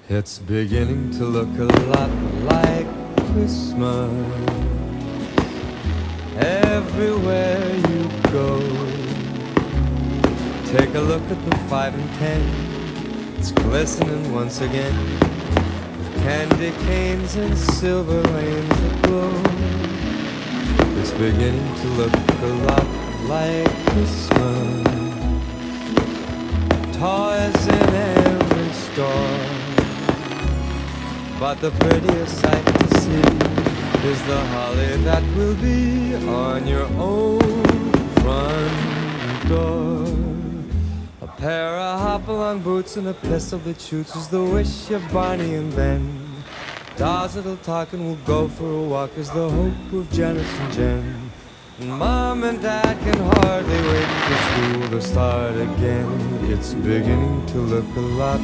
It's beginning to look a lot like Christmas everywhere you go. Take a look at the 5 and 10. It's glistening once again with candy canes and silver lanes that glow. It's beginning to look a lot like Christmas. Toys in every store, but the prettiest sight to see is the holly that will be on your own front door. A pair of hop-along boots and a pistol that shoots is the wish of Barney and Ben. Dolls that'll talk and will go for a walk is the hope of Janice and Jen. And Mom and Dad can hardly wait for school to start again. It's beginning to look a lot